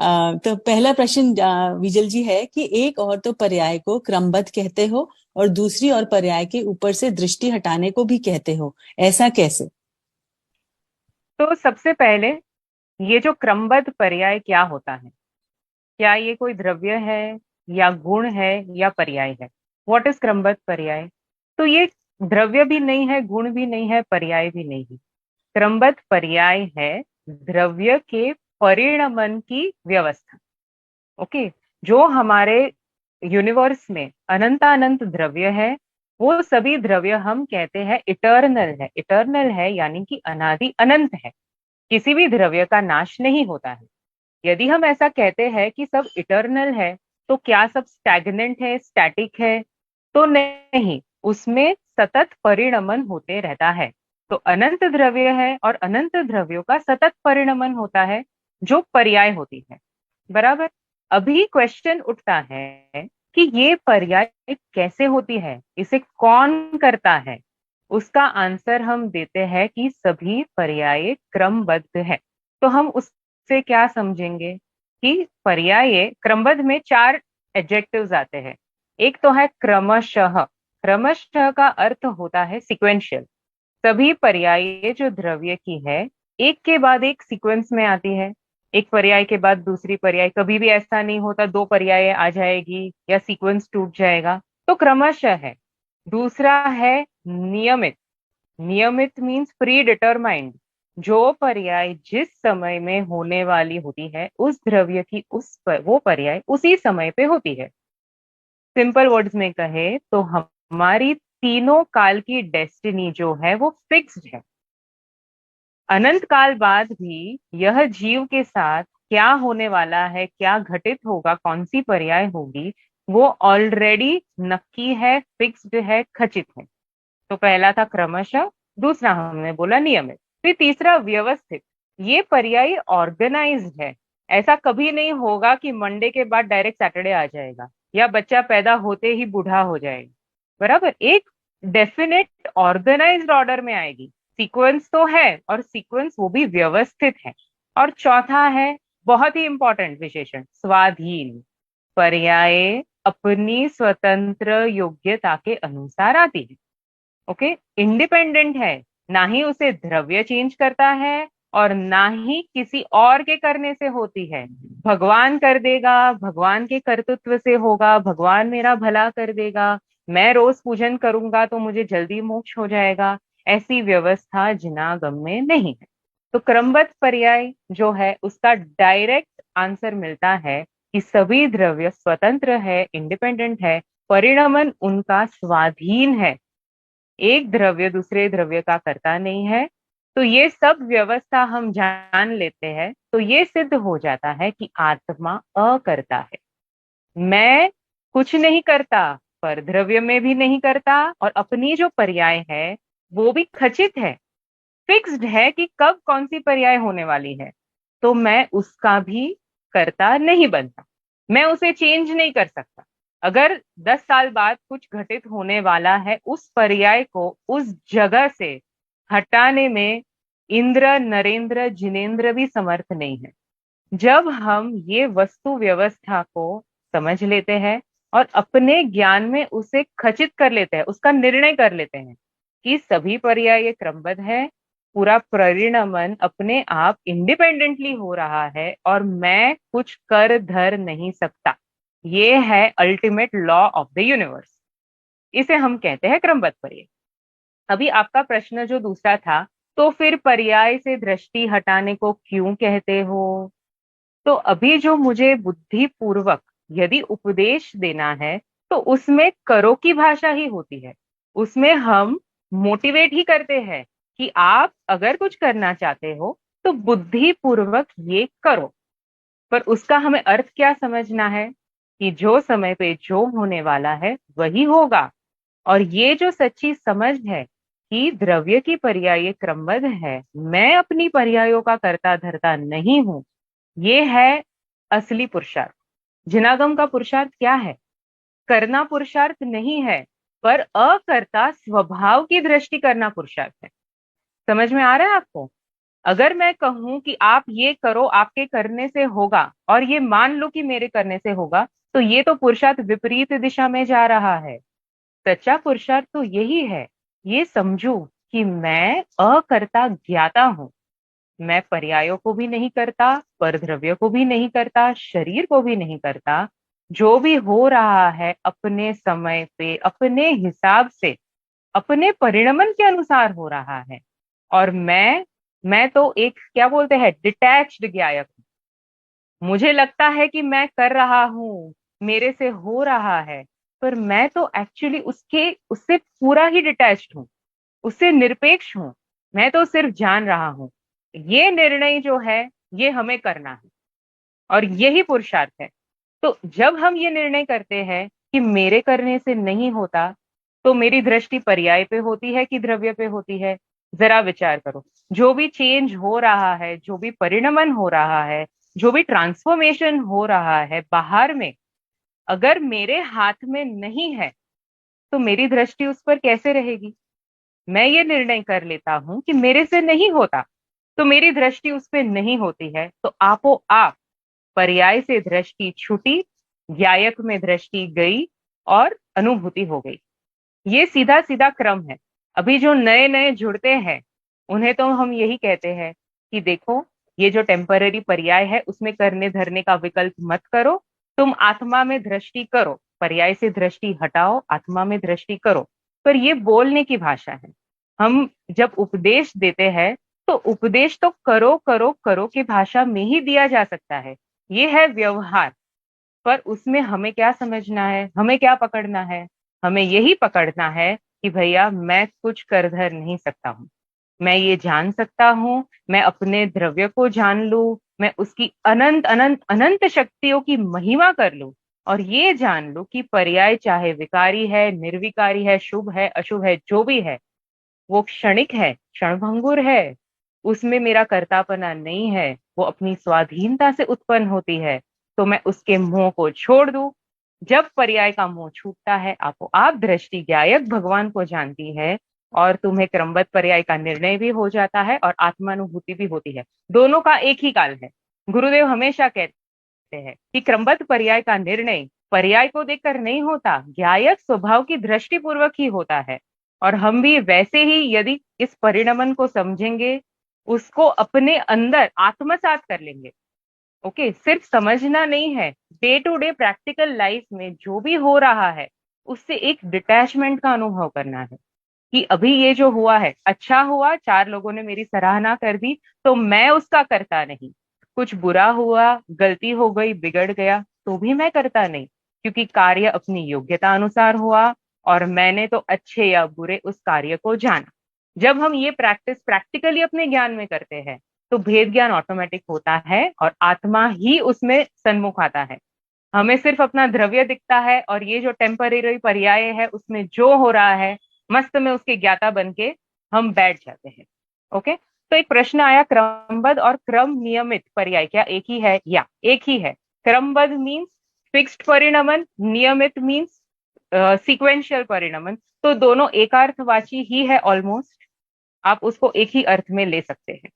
तो पहला प्रश्न विजल जी है कि एक और तो पर्याय को क्रमबद्ध कहते हो और दूसरी और पर्याय के ऊपर से दृष्टि हटाने को भी कहते हो, ऐसा कैसे? तो सबसे पहले, ये जो क्रमबद्ध पर्याय क्या होता है? क्या ये कोई द्रव्य है, या गुण है, या पर्याय है? व्हाट इज क्रमबद्ध पर्याय? तो ये द्रव्य भी नहीं है, गुण भी नहीं है, पर्याय भी नहीं है। क्रमबद्ध पर्याय है द्रव्य के परिणमन की व्यवस्था। ओके। जो हमारे यूनिवर्स में अनंतानंत द्रव्य है, वो सभी द्रव्य हम कहते हैं इटर्नल है। इटर्नल है यानी कि अनादि अनंत है। किसी भी द्रव्य का नाश नहीं होता है। यदि हम ऐसा कहते हैं कि सब इटर्नल है, तो क्या सब स्टैग्नेंट है, स्टैटिक है? तो नहीं, उसमें सतत परिणमन होते रहता है। तो अनंत द्रव्य है और अनंत द्रव्यों का सतत परिणमन होता है, जो पर्याय होती है। बराबर। अभी क्वेश्चन उठता है कि ये पर्याय कैसे होती है, इसे कौन करता है? उसका आंसर हम देते हैं कि सभी पर्याय क्रमबद्ध है। तो हम उससे क्या समझेंगे कि पर्याय क्रमबद्ध में चार एडजेक्टिव्स आते हैं। एक तो है क्रमशः। क्रमशः का अर्थ होता है सिक्वेंशियल। सभी पर्याय जो द्रव्य की है, एक के बाद एक सीक्वेंस में आती है। एक पर्याय के बाद दूसरी पर्याय, कभी भी ऐसा नहीं होता दो पर्याय आ जाएगी या सीक्वेंस टूट जाएगा। तो क्रमशः है। दूसरा है नियमित। नियमित मीन्स प्री डिटरमाइंड। जो पर्याय जिस समय में होने वाली होती है, उस द्रव्य की वो पर्याय उसी समय पे होती है। सिंपल वर्ड्स में कहे तो हमारी तीनों काल की डेस्टिनी जो है वो फिक्स्ड है। अनंत काल बाद भी यह जीव के साथ क्या होने वाला है, क्या घटित होगा, कौन सी पर्याय होगी, वो ऑलरेडी नक्की है, फिक्स्ड है, खचित है। तो पहला था क्रमशः, दूसरा हमने बोला नियमित, फिर तीसरा व्यवस्थित। ये पर्याय ऑर्गेनाइज्ड है। ऐसा कभी नहीं होगा कि मंडे के बाद डायरेक्ट सैटरडे आ जाएगा, या बच्चा पैदा होते ही बूढ़ा हो जाएगा। बराबर। एक डेफिनेट ऑर्गेनाइज्ड ऑर्डर में आएगी। सीक्वेंस तो है, और सीक्वेंस वो भी व्यवस्थित है। और चौथा है बहुत ही इंपॉर्टेंट विशेषण, स्वाधीन। पर्याय अपनी स्वतंत्र योग्यता के अनुसार आती है। ओके। इंडिपेंडेंट है। ना ही उसे द्रव्य चेंज करता है, और ना ही किसी और के करने से होती है। भगवान कर देगा, भगवान के कर्तृत्व से होगा, भगवान मेरा भला कर देगा, मैं रोज पूजन करूंगा तो मुझे जल्दी मोक्ष हो जाएगा, ऐसी व्यवस्था जिनागम में नहीं है। तो क्रमबद्ध पर्याय जो है उसका डायरेक्ट आंसर मिलता है कि सभी द्रव्य स्वतंत्र है, इंडिपेंडेंट है, परिणमन उनका स्वाधीन है। एक द्रव्य दूसरे द्रव्य का करता नहीं है। तो ये सब व्यवस्था हम जान लेते हैं, तो ये सिद्ध हो जाता है कि आत्मा अकर्ता है। मैं कुछ नहीं करता, पर द्रव्य में भी नहीं करता, और अपनी जो पर्याय है वो भी खचित है, फिक्स्ड है कि कब कौन सी पर्याय होने वाली है। तो मैं उसका भी करता नहीं बनता, मैं उसे चेंज नहीं कर सकता। अगर 10 साल बाद कुछ घटित होने वाला है, उस पर्याय को उस जगह से हटाने में इंद्र, नरेंद्र, जिनेंद्र भी समर्थ नहीं है। जब हम ये वस्तु व्यवस्था को समझ लेते हैं और अपने ज्ञान में उसे खचित कर लेते हैं, उसका निर्णय कर लेते हैं कि सभी पर्याय क्रमबद्ध है, पूरा परिणमन अपने आप इंडिपेंडेंटली हो रहा है, और मैं कुछ कर धर नहीं सकता, ये है ultimate law of the universe, इसे हम कहते हैं क्रमबद्ध पर्याय। अभी आपका प्रश्न जो दूसरा था, तो फिर पर्याय से दृष्टि हटाने को क्यों कहते हो? तो अभी जो मुझे बुद्धि पूर्वक यदि उपदेश देना है, तो उसमें करो की भाषा ही होती है। उसमें हम मोटिवेट ही करते हैं कि आप अगर कुछ करना चाहते हो तो बुद्धि पूर्वक ये करो। पर उसका हमें अर्थ क्या समझना है कि जो समय पे जो होने वाला है वही होगा। और ये जो सच्ची समझ है कि द्रव्य की पर्याय क्रमबद्ध है, मैं अपनी पर्यायों का करता धरता नहीं हूं, ये है असली पुरुषार्थ। जिनागम का पुरुषार्थ क्या है? करना पुरुषार्थ नहीं है, पर अकर्ता स्वभाव की दृष्टि करना पुरुषार्थ है। समझ में आ रहा है आपको? अगर मैं कहूं कि आप ये करो, आपके करने से होगा, और ये मान लो कि मेरे करने से होगा, तो ये तो पुरुषार्थ विपरीत दिशा में जा रहा है। सच्चा पुरुषार्थ तो यही है, ये समझू कि मैं अकर्ता ज्ञाता हूं। मैं पर्यायों को भी नहीं करता, परद्रव्य को भी नहीं करता, शरीर को भी नहीं करता। जो भी हो रहा है अपने समय पे, अपने हिसाब से, अपने परिणमन के अनुसार हो रहा है। और मैं तो एक क्या बोलते हैं, डिटैच्ड ज्ञायक हूं। मुझे लगता है कि मैं कर रहा हूँ, मेरे से हो रहा है, पर मैं तो एक्चुअली उसके उससे पूरा ही डिटैच्ड हूँ, उससे निरपेक्ष हूँ। मैं तो सिर्फ जान रहा हूँ। ये निर्णय जो है, ये हमें करना है, और यही पुरुषार्थ है। तो जब हम ये निर्णय करते हैं कि मेरे करने से नहीं होता, तो मेरी दृष्टि पर्याय पे होती है कि द्रव्य पे होती है? जरा विचार करो। जो भी चेंज हो रहा है, जो भी परिणमन हो रहा है, जो भी ट्रांसफॉर्मेशन हो रहा है बाहर में, अगर मेरे हाथ में नहीं है, तो मेरी दृष्टि उस पर कैसे रहेगी? मैं ये निर्णय कर लेता हूं कि मेरे से नहीं होता, तो मेरी दृष्टि उस पर नहीं होती है, तो आपो आप पर्याय से दृष्टि छूटी, ज्यायक में दृष्टि गई, और अनुभूति हो गई। ये सीधा सीधा क्रम है। अभी जो नए नए जुड़ते हैं, उन्हें तो हम यही कहते हैं कि देखो, ये जो टेम्पररी पर्याय है, उसमें करने धरने का विकल्प मत करो। तुम आत्मा में दृष्टि करो, पर्याय से दृष्टि हटाओ, आत्मा में दृष्टि करो। पर ये बोलने की भाषा है। हम जब उपदेश देते हैं, तो उपदेश तो करो करो करो की भाषा में ही दिया जा सकता है। ये है व्यवहार। पर उसमें हमें क्या समझना है, हमें क्या पकड़ना है? हमें यही पकड़ना है कि भैया, मैं कुछ कर धर नहीं सकता हूँ। मैं ये जान सकता हूँ, मैं अपने द्रव्य को जान लूं, मैं उसकी अनंत अनंत अनंत शक्तियों की महिमा कर लूं, और ये जान लूं कि पर्याय चाहे विकारी है, निर्विकारी है, शुभ है, अशुभ है, जो भी है, वो क्षणिक है, क्षणभंगुर है। उसमें मेरा कर्तापना नहीं है, वो अपनी स्वाधीनता से उत्पन्न होती है। तो मैं उसके मोह को छोड़ दूं। जब पर्याय का मोह छूटता है, आपो आप दृष्टि ज्ञायक भगवान को जानती है, और तुम्हें क्रमबद्ध पर्याय का निर्णय भी हो जाता है और आत्मानुभूति भी होती है। दोनों का एक ही काल है। गुरुदेव हमेशा कहते हैं कि क्रमबद्ध पर्याय का निर्णय पर्याय को देखकर नहीं होता, ज्ञायक स्वभाव की दृष्टि पूर्वक ही होता है। और हम भी वैसे ही यदि इस परिणमन को समझेंगे, उसको अपने अंदर आत्मसात कर लेंगे। ओके, सिर्फ समझना नहीं है, day to day practical life में जो भी हो रहा है, उससे एक डिटैचमेंट का अनुभव करना है कि अभी ये जो हुआ है अच्छा हुआ, चार लोगों ने मेरी सराहना कर दी, तो मैं उसका करता नहीं। कुछ बुरा हुआ, गलती हो गई, बिगड़ गया, तो भी मैं करता नहीं, क्योंकि कार्य अपनी योग्यता अनुसार हुआ, और मैंने तो अच्छे या बुरे उस कार्य को जाना। जब हम ये प्रैक्टिस प्रैक्टिकली अपने ज्ञान में करते हैं, तो भेद ज्ञान ऑटोमेटिक होता है, और आत्मा ही उसमें सन्मुख आता है। हमें सिर्फ अपना द्रव्य दिखता है, और ये जो टेम्परेरी पर्याय है, उसमें जो हो रहा है, मस्त में उसके ज्ञाता बन के हम बैठ जाते हैं। ओके, तो एक प्रश्न आया, क्रमबद्ध और क्रम नियमित पर्याय क्या एक ही है? या एक ही है। क्रमबद्ध मीन्स फिक्स्ड परिणमन, नियमित मीन्स सीक्वेंशियल परिणमन। तो दोनों एकार्थवाची ही है ऑलमोस्ट। आप उसको एक ही अर्थ में ले सकते हैं।